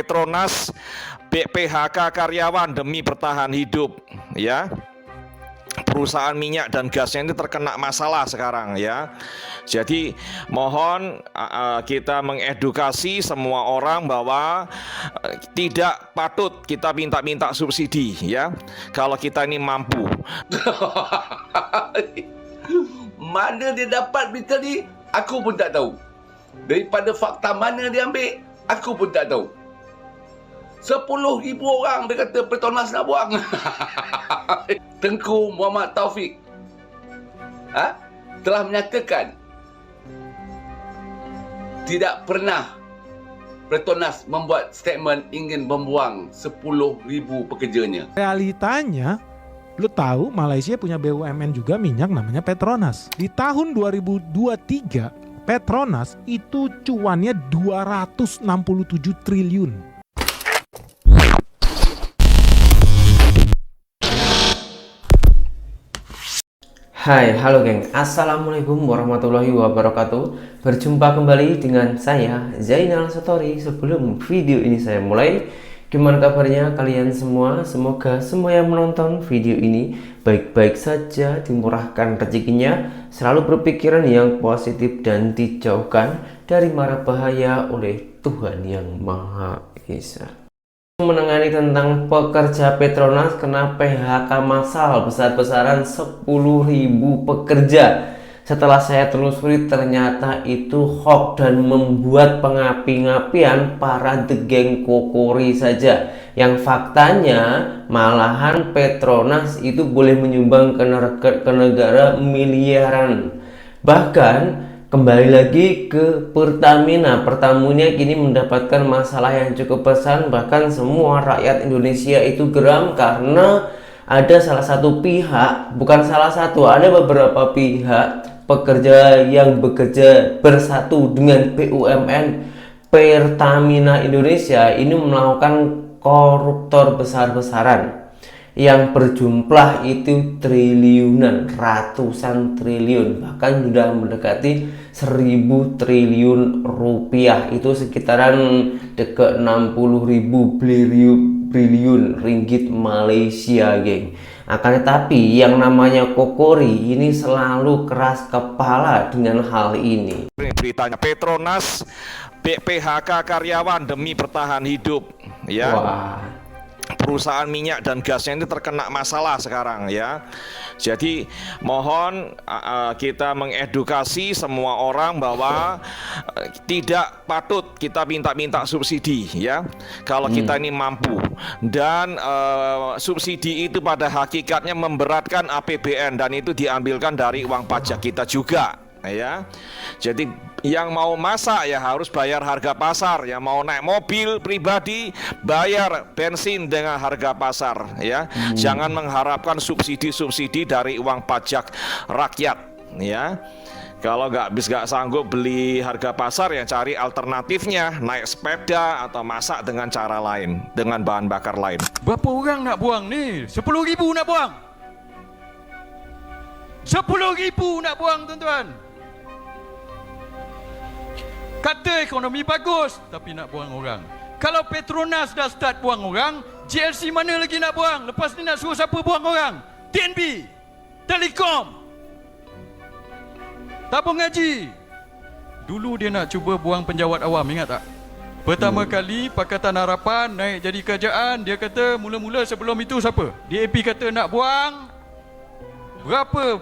Petronas PHK karyawan demi bertahan hidup, ya. Perusahaan minyak dan gasnya ini terkena masalah sekarang, ya. Jadi mohon kita mengedukasi semua orang bahwa tidak patut kita minta subsidi, ya. Kalau kita ini mampu. Mana dia dapat berita ni, aku pun tak tahu. Daripada fakta mana dia ambil, aku pun tak tahu. 10,000 orang dia kata Petronas nak buang. Tengku Muhammad Taufik telah menyatakan tidak pernah Petronas membuat statement ingin membuang 10,000 pekerjanya. Realitanya, lu tahu Malaysia punya BUMN juga minyak namanya Petronas. Di tahun 2023, Petronas itu cuannya 267 triliun. Hai, halo geng, assalamualaikum warahmatullahi wabarakatuh. Berjumpa kembali dengan saya Zainal Satori. Sebelum video ini saya mulai, gimana kabarnya kalian semua? Semoga semua yang menonton video ini baik-baik saja, dimurahkan rezekinya, selalu berpikiran yang positif dan dijauhkan dari mara bahaya oleh Tuhan yang Maha Esa. Menangani tentang pekerja Petronas kena PHK massal besar-besaran 10.000 pekerja. Setelah saya telusuri ternyata itu hoax dan membuat pengapi-ngapian para The Gang Kokori saja. Yang faktanya malahan Petronas itu boleh menyumbang ke negara miliaran. Bahkan kembali lagi ke Pertamina. Pertamina kini mendapatkan masalah yang cukup besar. Bahkan semua rakyat Indonesia itu geram karena ada salah satu pihak, bukan salah satu, ada beberapa pihak pekerja yang bekerja bersatu dengan BUMN Pertamina Indonesia ini melakukan koruptor besar-besaran yang berjumlah itu triliunan, ratusan triliun, bahkan sudah mendekati 1.000 triliun rupiah. Itu sekitaran dekat 60.000 triliun ringgit Malaysia, geng. Akan tetapi yang namanya Kokori ini selalu keras kepala dengan hal ini. Beritanya Petronas PHK karyawan demi bertahan hidup, ya. Wah. Perusahaan minyak dan gasnya ini terkena masalah sekarang, ya. Jadi mohon kita mengedukasi semua orang bahwa tidak patut kita minta subsidi, ya. Kalau kita ini mampu, dan subsidi itu pada hakikatnya memberatkan APBN dan itu diambilkan dari uang pajak kita juga, ya. Jadi yang mau masak ya harus bayar harga pasar, yang mau naik mobil pribadi bayar bensin dengan harga pasar, ya. Jangan mengharapkan subsidi dari uang pajak rakyat, ya. Kalau nggak sanggup beli harga pasar, ya cari alternatifnya, naik sepeda atau masak dengan cara lain, dengan bahan bakar lain. Berapa orang nak buang ni? 10,000 nak buang. 10,000 nak buang, tuan-tuan. Kata ekonomi bagus, tapi nak buang orang. Kalau Petronas dah start buang orang, GLC mana lagi nak buang? Lepas ni nak suruh siapa buang orang? TNB, Telekom, tabung haji. Dulu dia nak cuba buang penjawat awam, ingat tak? Pertama kali Pakatan Harapan naik jadi kerajaan, dia kata mula-mula sebelum itu siapa? DAP kata nak buang berapa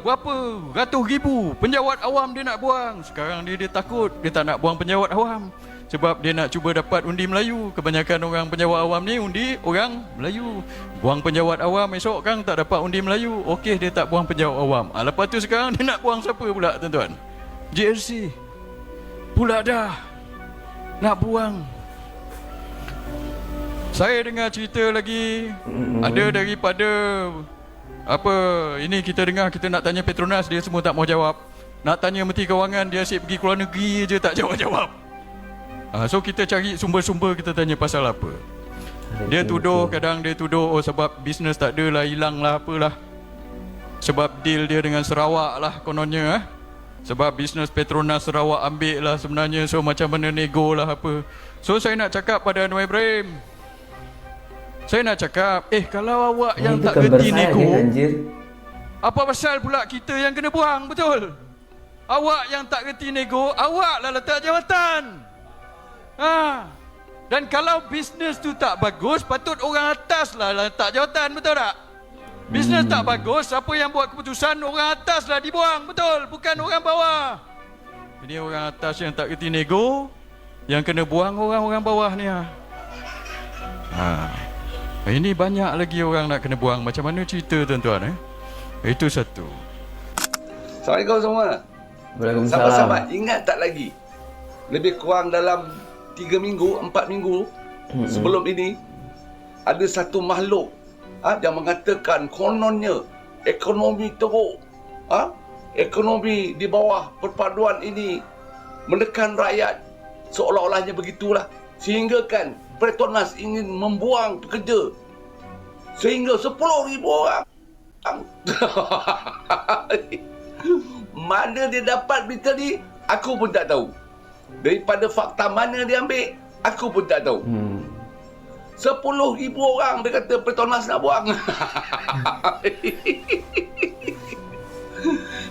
ratus ribu penjawat awam dia nak buang. Sekarang dia takut, dia tak nak buang penjawat awam sebab dia nak cuba dapat undi Melayu. Kebanyakan orang penjawat awam ni undi orang Melayu. Buang penjawat awam, esok kan tak dapat undi Melayu. Okey, dia tak buang penjawat awam. Lepas tu sekarang dia nak buang siapa pula, tuan-tuan? GLC pula dah nak buang. Saya dengar cerita lagi, ada daripada apa ini, kita dengar, kita nak tanya Petronas, dia semua tak mau jawab. Nak tanya Menteri Kewangan, dia asyik pergi ke luar negeri je, tak jawab-jawab. So kita cari sumber-sumber, kita tanya pasal apa. Dia tuduh, kadang dia tuduh oh sebab bisnes tak ada lah, hilang lah, apalah. Sebab deal dia dengan Sarawak lah kononnya. Sebab bisnes Petronas Sarawak ambil lah sebenarnya. So macam mana nego lah apa. So saya nak cakap pada Anwar Ibrahim, saya nak cakap, kalau awak yang itu tak gambar gerti saya, nego, geng, anjir. apa pasal pula kita yang kena buang, betul? Awak yang tak gerti nego, awak lah letak jawatan. Dan kalau bisnes tu tak bagus, patut orang atas lah letak jawatan, betul tak? Bisnes tak bagus, siapa yang buat keputusan, orang atas lah dibuang, betul? Bukan orang bawah. Jadi orang atas yang tak gerti nego, yang kena buang orang-orang bawah ni. Ini banyak lagi orang nak kena buang. Macam mana cerita tuan-tuan? Itu satu. Assalamualaikum semua. Waalaikumsalam. Sahabat-sahabat, ingat tak lagi? Lebih kurang dalam 3 minggu, 4 minggu sebelum ini, ada satu makhluk yang mengatakan kononnya ekonomi teruk. Ekonomi di bawah perpaduan ini menekan rakyat. Seolah-olahnya begitulah. Sehingga kan Petronas ingin membuang pekerja. Sehingga 10,000 orang. Mana dia dapat berita ni, aku pun tak tahu. Daripada fakta mana dia ambil, aku pun tak tahu. 10,000 orang dia kata Petronas nak buang.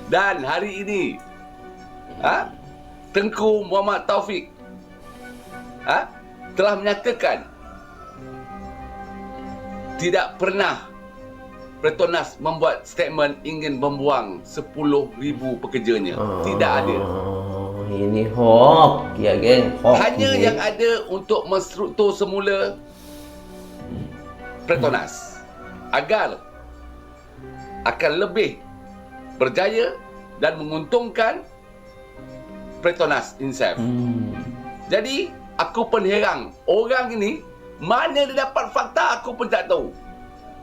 Dan hari ini Tengku Muhammad Taufik telah menyatakan tidak pernah Petronas membuat statement ingin membuang 10,000 pekerjanya. Tidak ada. Ini hoax ya geng, hoax. Hanya ini. yang ada untuk menstruktur semula Petronas agar akan lebih berjaya dan menguntungkan Petronas Insaf. Jadi aku pun heran, orang ini mana dia dapat fakta aku pun tak tahu.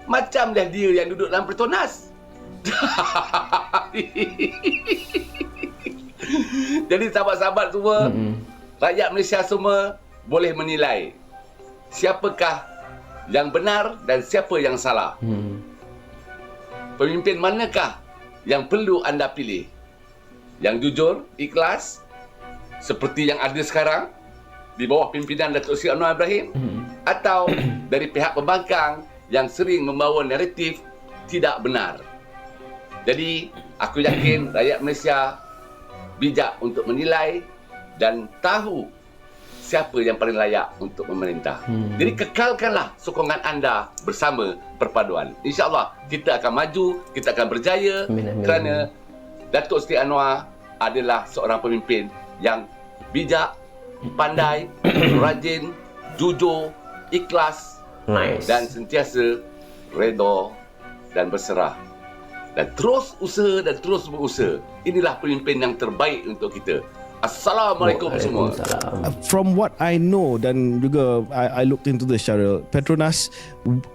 Macam dah dia yang duduk dalam Petronas. Jadi sahabat-sahabat semua, rakyat Malaysia semua boleh menilai siapakah yang benar dan siapa yang salah. Pemimpin manakah yang perlu anda pilih? Yang jujur, ikhlas, seperti yang ada sekarang di bawah pimpinan Datuk Seri Anwar Ibrahim, atau dari pihak pembangkang yang sering membawa naratif tidak benar. Jadi aku yakin rakyat Malaysia bijak untuk menilai dan tahu siapa yang paling layak untuk memerintah. Jadi kekalkanlah sokongan anda bersama perpaduan. InsyaAllah kita akan maju, kita akan berjaya. Amin. Kerana Datuk Seri Anwar adalah seorang pemimpin yang bijak, pandai, rajin, jujur, ikhlas, Nice. dan sentiasa redha dan berserah. Dan terus usaha dan terus berusaha. Inilah pemimpin yang terbaik untuk kita. Assalamualaikum semua. Waalaikumsalam. From what I know dan juga I looked into the Syaril, Petronas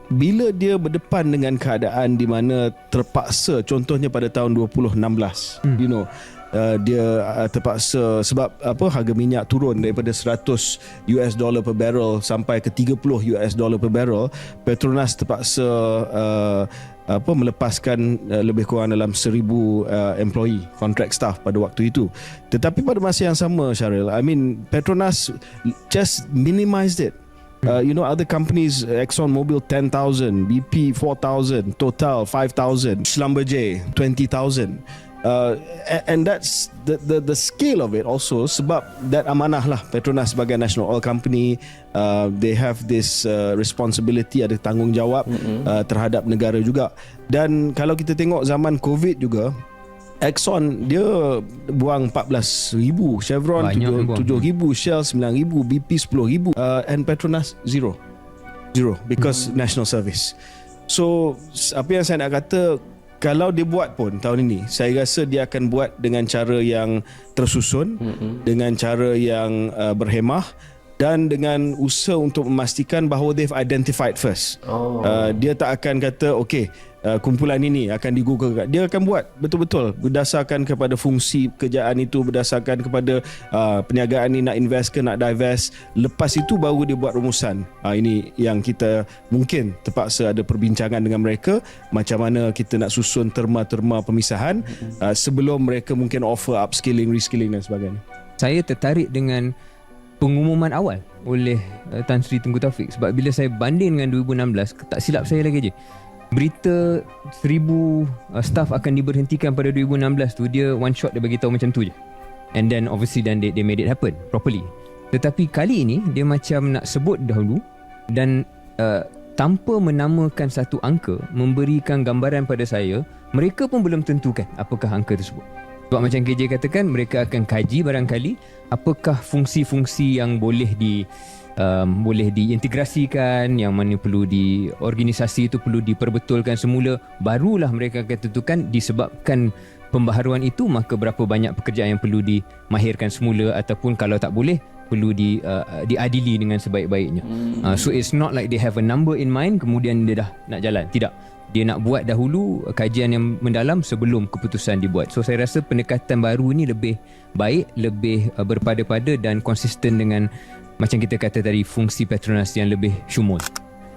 bila dia berdepan dengan keadaan di mana terpaksa, contohnya pada tahun 2016, you know, dia terpaksa sebab harga minyak turun daripada $100 per barrel sampai ke $30 per barrel. Petronas terpaksa melepaskan lebih kurang dalam 1,000 employee, contract staff pada waktu itu. Tetapi pada masa yang sama, Syaril, I mean Petronas just minimized it. You know, other companies, Exxon Mobil 10,000, BP 4,000, Total 5,000, Schlumberger 20,000. And that's the scale of it also, sebab that amanah lah Petronas sebagai national oil company, they have this responsibility, ada tanggungjawab terhadap negara juga. Dan kalau kita tengok zaman COVID juga, Exxon dia buang 14,000, Chevron 7,000, Shell 9,000, BP 10,000, and Petronas zero because national service. So apa yang saya nak kata, kalau dia buat pun tahun ini, saya rasa dia akan buat dengan cara yang tersusun, dengan cara yang berhemah, dan dengan usaha untuk memastikan bahawa they've identified first. Dia tak akan kata okay, kumpulan ini akan digugurkan. Dia akan buat betul-betul berdasarkan kepada fungsi kerjaan itu, berdasarkan kepada perniagaan ni nak invest ke nak divest. Lepas itu baru dia buat rumusan. Ini yang kita mungkin terpaksa ada perbincangan dengan mereka, macam mana kita nak susun terma-terma pemisahan sebelum mereka mungkin offer upskilling, reskilling dan sebagainya. Saya tertarik dengan pengumuman awal oleh Tan Sri Tengku Taufik, sebab bila saya banding dengan 2016, tak silap saya lagi je, berita 1,000 staff akan diberhentikan pada 2016 tu, dia one shot dia bagi tahu macam tu je. And then obviously then they made it happen properly. Tetapi kali ini dia macam nak sebut dahulu dan tanpa menamakan satu angka, memberikan gambaran pada saya, mereka pun belum tentukan apakah angka tersebut. Sebab macam KJ katakan, mereka akan kaji barangkali apakah fungsi-fungsi yang boleh diintegrasikan, yang mana perlu di organisasi itu perlu diperbetulkan semula, barulah mereka akan tentukan. Disebabkan pembaharuan itu, maka berapa banyak pekerjaan yang perlu dimahirkan semula, ataupun kalau tak boleh perlu diadili dengan sebaik-baiknya. So it's not like they have a number in mind kemudian dia dah nak jalan. Tidak, dia nak buat dahulu kajian yang mendalam sebelum keputusan dibuat. So saya rasa pendekatan baru ni lebih baik, lebih berpada-pada dan konsisten dengan macam kita kata tadi, fungsi Petronas yang lebih syumul.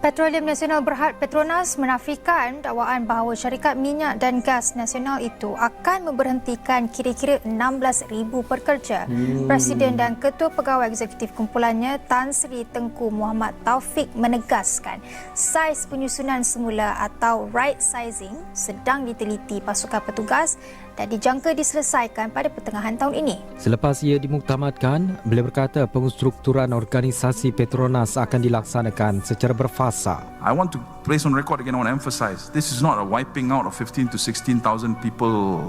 Petroleum Nasional Berhad Petronas menafikan dakwaan bahawa syarikat minyak dan gas nasional itu akan memberhentikan kira-kira 16,000 pekerja. Presiden dan Ketua Pegawai Eksekutif kumpulannya Tan Sri Tengku Muhammad Taufik menegaskan saiz penyusunan semula atau right sizing sedang diteliti pasukan petugas dan dijangka diselesaikan pada pertengahan tahun ini. Selepas ia dimuktamadkan, beliau berkata penstrukturan organisasi Petronas akan dilaksanakan secara berfasa. I want to place on record again, I want to emphasize, this is not a wiping out of 15 to 16,000 people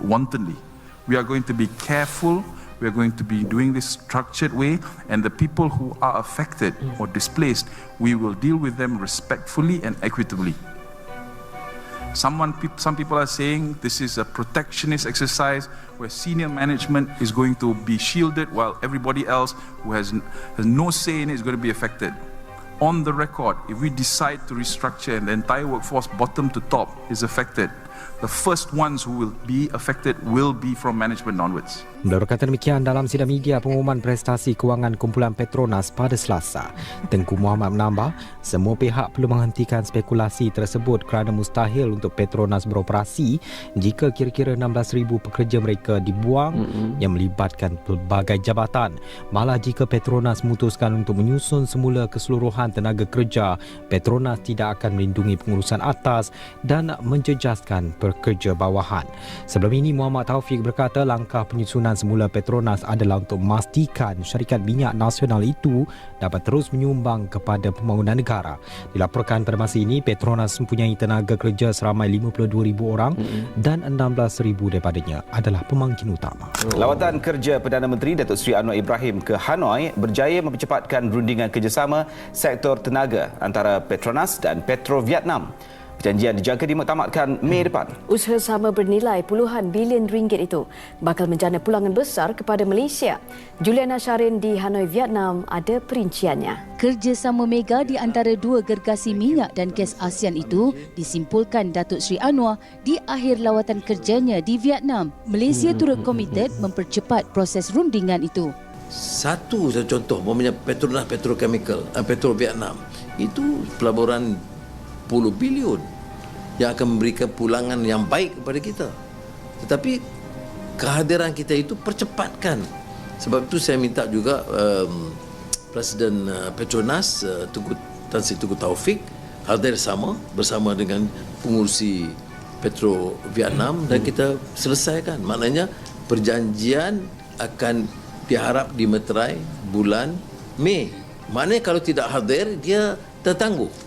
wantonly. We are going to be careful, we are going to be doing this structured way, and the people who are affected or displaced, we will deal with them respectfully and equitably. Some people are saying this is a protectionist exercise where senior management is going to be shielded while everybody else who has no say in it is going to be affected. On the record, if we decide to restructure and the entire workforce bottom to top is affected, the first ones who will be affected will be from management onwards. Beliau berkata demikian dalam sidang media pengumuman prestasi kewangan kumpulan Petronas pada Selasa. Tengku Muhammad menambah, semua pihak perlu menghentikan spekulasi tersebut kerana mustahil untuk Petronas beroperasi jika kira-kira 16,000 pekerja mereka dibuang yang melibatkan pelbagai jabatan. Malah jika Petronas memutuskan untuk menyusun semula keseluruhan tenaga kerja, Petronas tidak akan melindungi pengurusan atas dan menjejaskan pekerja bawahan. Sebelum ini Muhammad Taufik berkata langkah penyusunan semula Petronas adalah untuk memastikan syarikat minyak nasional itu dapat terus menyumbang kepada pembangunan negara. Dilaporkan pada masa ini Petronas mempunyai tenaga kerja seramai 52,000 orang dan 16,000 daripadanya adalah pemangkin utama. Lawatan kerja Perdana Menteri Datuk Seri Anwar Ibrahim ke Hanoi berjaya mempercepatkan rundingan kerjasama sektor tenaga antara Petronas dan Petro Vietnam. Perjanjian dijangka dimuktamadkan Mei depan. Usaha sama bernilai puluhan bilion ringgit itu bakal menjana pulangan besar kepada Malaysia. Juliana Syarin di Hanoi, Vietnam ada perinciannya. Kerjasama mega di antara dua gergasi minyak dan gas ASEAN itu disimpulkan Datuk Seri Anwar di akhir lawatan kerjanya di Vietnam. Malaysia turut komited mempercepat proses rundingan itu. Satu contoh, umpamanya Petronas Petrochemical, Petro Vietnam, itu pelaburan puluh bilion yang akan memberikan pulangan yang baik kepada kita. Tetapi kehadiran kita itu percepatkan. Sebab itu saya minta juga Presiden Petronas Tan Sri Tengku Taufik hadir bersama dengan pengurusi Petro Vietnam dan kita selesaikan. Maknanya perjanjian akan diharap dimeterai bulan Mei. Maknanya kalau tidak hadir dia tertangguh.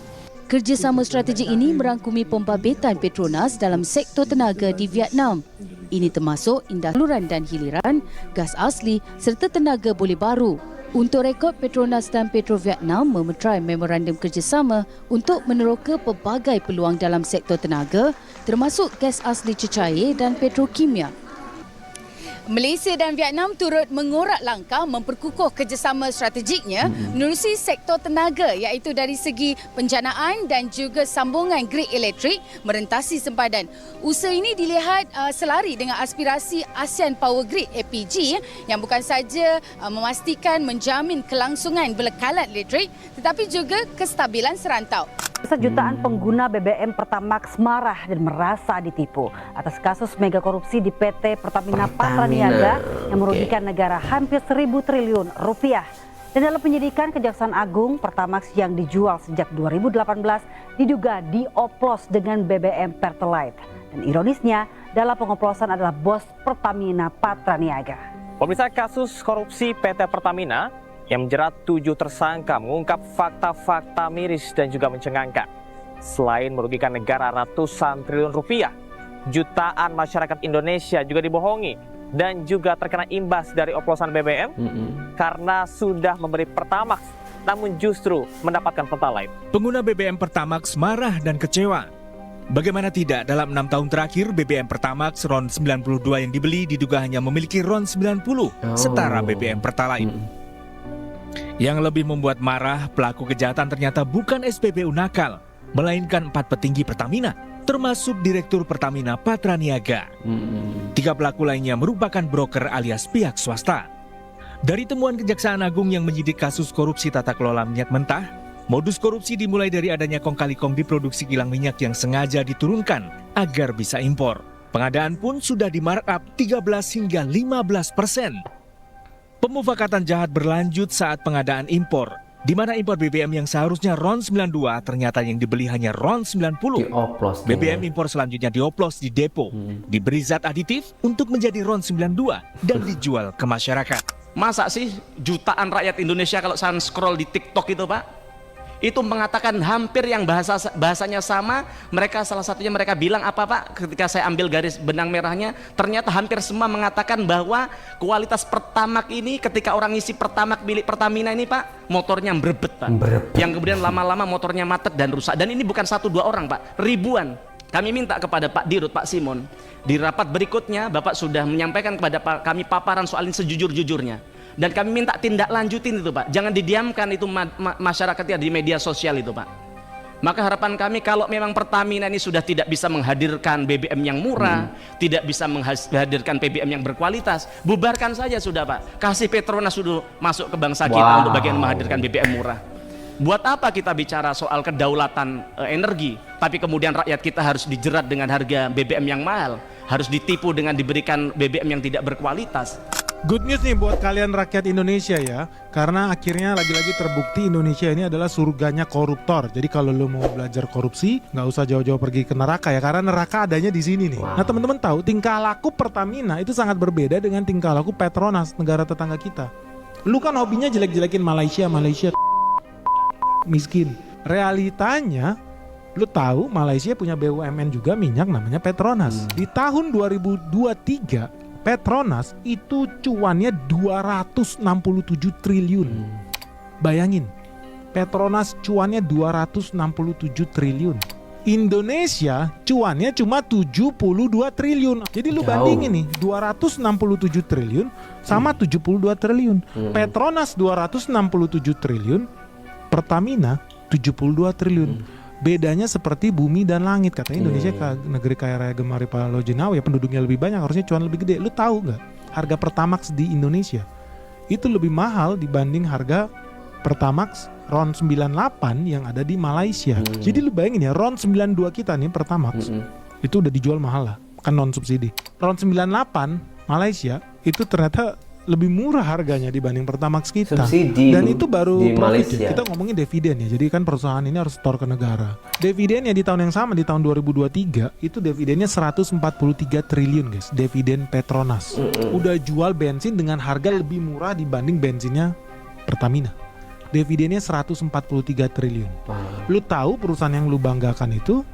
Kerjasama strategik ini merangkumi pembabit Petronas dalam sektor tenaga di Vietnam. Ini termasuk industri saluran dan hiliran, gas asli serta tenaga boleh baru. Untuk rekod, Petronas dan Petro Vietnam memeterai memorandum kerjasama untuk meneroka pelbagai peluang dalam sektor tenaga termasuk gas asli cecair dan petrokimia. Malaysia dan Vietnam turut mengorak langkah memperkukuh kerjasama strategiknya menerusi sektor tenaga iaitu dari segi penjanaan dan juga sambungan grid elektrik merentasi sempadan. Usaha ini dilihat selari dengan aspirasi ASEAN Power Grid APG yang bukan saja memastikan menjamin kelangsungan belekalan elektrik tetapi juga kestabilan serantau. Jutaan pengguna BBM Pertamax marah dan merasa ditipu atas kasus mega korupsi di PT Pertamina Patraniaga yang merugikan negara hampir 1.000 triliun rupiah. Dan dalam penyidikan Kejaksaan Agung, Pertamax yang dijual sejak 2018 diduga dioplos dengan BBM Pertalite. Dan ironisnya, dalam pengoplosan adalah bos Pertamina Patraniaga. Pemirsa, kasus korupsi PT Pertamina yang menjerat 7 tersangka mengungkap fakta-fakta miris dan juga mencengangkan. Selain merugikan negara ratusan triliun rupiah, jutaan masyarakat Indonesia juga dibohongi dan juga terkena imbas dari oplosan BBM karena sudah memberi Pertamax namun justru mendapatkan Pertalite. Pengguna BBM Pertamax marah dan kecewa. Bagaimana tidak, dalam 6 tahun terakhir BBM Pertamax RON 92 yang dibeli diduga hanya memiliki RON 90 setara BBM Pertalite. Yang lebih membuat marah, pelaku kejahatan ternyata bukan SPBU nakal, melainkan 4 petinggi Pertamina, termasuk Direktur Pertamina Patraniaga. 3 pelaku lainnya merupakan broker alias pihak swasta. Dari temuan Kejaksaan Agung yang menyidik kasus korupsi tata kelola minyak mentah, modus korupsi dimulai dari adanya kong kali kong di produksi kilang minyak yang sengaja diturunkan agar bisa impor. Pengadaan pun sudah di markup 13 hingga 15%. Pemufakatan jahat berlanjut saat pengadaan impor, di mana impor BBM yang seharusnya RON 92 ternyata yang dibeli hanya RON 90. BBM impor selanjutnya dioplos di depo, diberi zat aditif untuk menjadi RON 92 dan dijual ke masyarakat. Masa sih jutaan rakyat Indonesia kalau saya scroll di TikTok itu Pak, itu mengatakan hampir yang bahasanya sama. Mereka salah satunya mereka bilang apa Pak, ketika saya ambil garis benang merahnya, ternyata hampir semua mengatakan bahwa kualitas Pertamax ini ketika orang isi Pertamax milik Pertamina ini Pak, motornya berebet Pak, yang kemudian lama-lama motornya macet dan rusak. Dan ini bukan 1-2 orang Pak, ribuan. Kami minta kepada Pak Dirut, Pak Simon, di rapat berikutnya Bapak sudah menyampaikan kepada kami paparan soal ini sejujur-jujurnya. Dan kami minta tindak lanjutin itu Pak, jangan didiamkan itu masyarakatnya di media sosial itu Pak. Maka harapan kami kalau memang Pertamina ini sudah tidak bisa menghadirkan BBM yang murah, tidak bisa menghadirkan BBM yang berkualitas, bubarkan saja sudah Pak. Kasih Petronas sudah masuk ke bangsa kita untuk bagian menghadirkan BBM murah. Buat apa kita bicara soal kedaulatan energi, tapi kemudian rakyat kita harus dijerat dengan harga BBM yang mahal, harus ditipu dengan diberikan BBM yang tidak berkualitas. Good news nih buat kalian rakyat Indonesia ya, karena akhirnya lagi-lagi terbukti Indonesia ini adalah surganya koruptor. Jadi kalau lo mau belajar korupsi, nggak usah jauh-jauh pergi ke neraka ya, karena neraka adanya di sini nih. Nah teman-teman tahu tingkah laku Pertamina itu sangat berbeda dengan tingkah laku Petronas, negara tetangga kita. Lu kan hobinya jelek-jelekin Malaysia miskin. Realitanya, lu tahu Malaysia punya BUMN juga minyak namanya Petronas. Di tahun 2023 Petronas itu cuannya 267 triliun. Bayangin, Petronas cuannya 267 triliun. Indonesia cuannya cuma 72 triliun. Jadi lu bandingin nih, 267 triliun sama 72 triliun. Petronas 267 triliun, Pertamina 72 triliun. Bedanya seperti bumi dan langit. Katanya Indonesia negeri kaya raya gemari Palau Jenau ya, penduduknya lebih banyak, harusnya cuan lebih gede. Lu tahu nggak harga Pertamax di Indonesia itu lebih mahal dibanding harga Pertamax RON 98 yang ada di Malaysia. Jadi lu bayangin ya, RON 92 kita nih Pertamax itu udah dijual mahal lah, kan non subsidi. RON 98 Malaysia itu ternyata lebih murah harganya dibanding Pertamax kita. Subsidi dan itu baru profit ya. Kita ngomongin dividen ya. Jadi kan perusahaan ini harus store ke negara. Dividennya di tahun yang sama, di tahun 2023 itu dividennya 143 triliun guys. Dividen Petronas. Udah jual bensin dengan harga lebih murah dibanding bensinnya Pertamina. Dividennya 143 triliun. Lu tahu perusahaan yang lu banggakan itu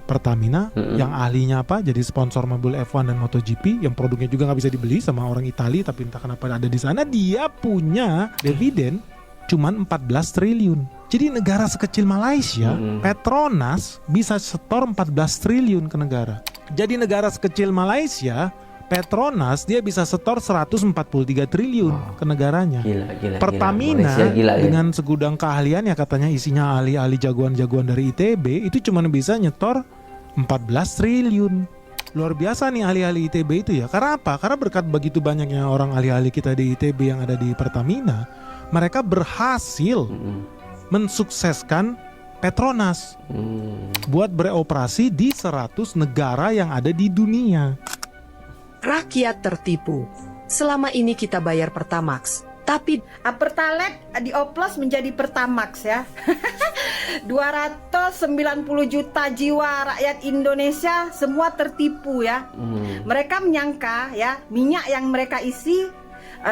Pertamina yang ahlinya apa? Jadi sponsor mobil F1 dan MotoGP, yang produknya juga nggak bisa dibeli sama orang Italia, tapi entah kenapa ada di sana. Dia punya dividen cuman 14 triliun. Jadi negara sekecil Malaysia, Petronas bisa setor 14 triliun ke negara. Jadi negara sekecil Malaysia, Petronas dia bisa setor 143 triliun ke negaranya. Gila, Pertamina gila, ya. dengan segudang keahlian ya katanya isinya ahli-ahli jagoan-jagoan dari ITB itu cuma bisa nyetor 14 triliun. Luar biasa nih ahli-ahli ITB itu ya. Karena apa? Karena berkat begitu banyaknya orang ahli-ahli kita di ITB yang ada di Pertamina, mereka berhasil mensukseskan Petronas buat beroperasi di 100 negara yang ada di dunia. Rakyat tertipu. Selama ini kita bayar Pertamax, tapi Pertalite dioplos menjadi Pertamax ya. 290 juta jiwa rakyat Indonesia semua tertipu ya. Mereka menyangka ya minyak yang mereka isi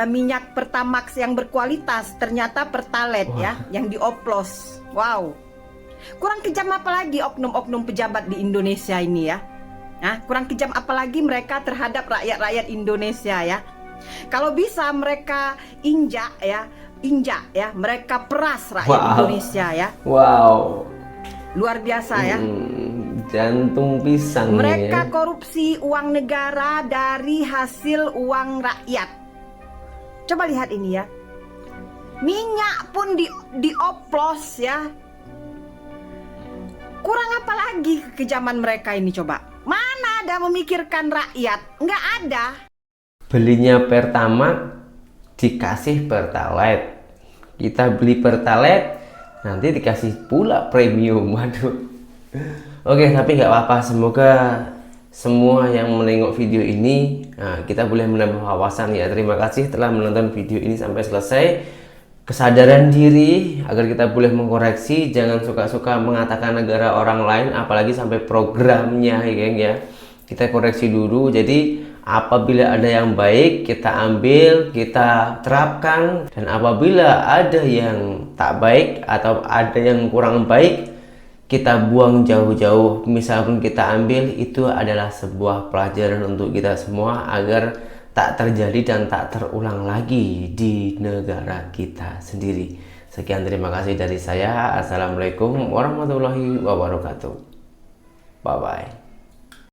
minyak Pertamax yang berkualitas, ternyata Pertalite ya yang dioplos. Wow. Kurang kejam apa lagi oknum-oknum pejabat di Indonesia ini ya? Nah, kurang kejam apa lagi mereka terhadap rakyat-rakyat Indonesia ya? Kalau bisa mereka injak ya, mereka peras rakyat Indonesia ya. Wow. Luar biasa ya. Jantung pisang. Mereka korupsi uang negara dari hasil uang rakyat. Coba lihat ini ya. Minyak pun dioplos ya. Kurang apa lagi kekejaman mereka ini coba? Mana ada memikirkan rakyat? Nggak ada. Belinya Pertamax dikasih Pertalite. Kita beli Pertalite nanti dikasih pula premium. Waduh. Oke, tapi nggak apa-apa. Semoga semua yang menengok video ini, kita boleh menambah wawasan ya. Terima kasih telah menonton video ini sampai selesai. Kesadaran diri agar kita boleh mengkoreksi, jangan suka-suka mengatakan negara orang lain, apalagi sampai programnya ya geng ya. Kita koreksi dulu. Jadi apabila ada yang baik kita ambil, kita terapkan, dan apabila ada yang tak baik atau ada yang kurang baik, kita buang jauh-jauh. Misalkan kita ambil, itu adalah sebuah pelajaran untuk kita semua agar tak terjadi dan tak terulang lagi di negara kita sendiri. Sekian, terima kasih dari saya. Assalamualaikum warahmatullahi wabarakatuh. Bye-bye.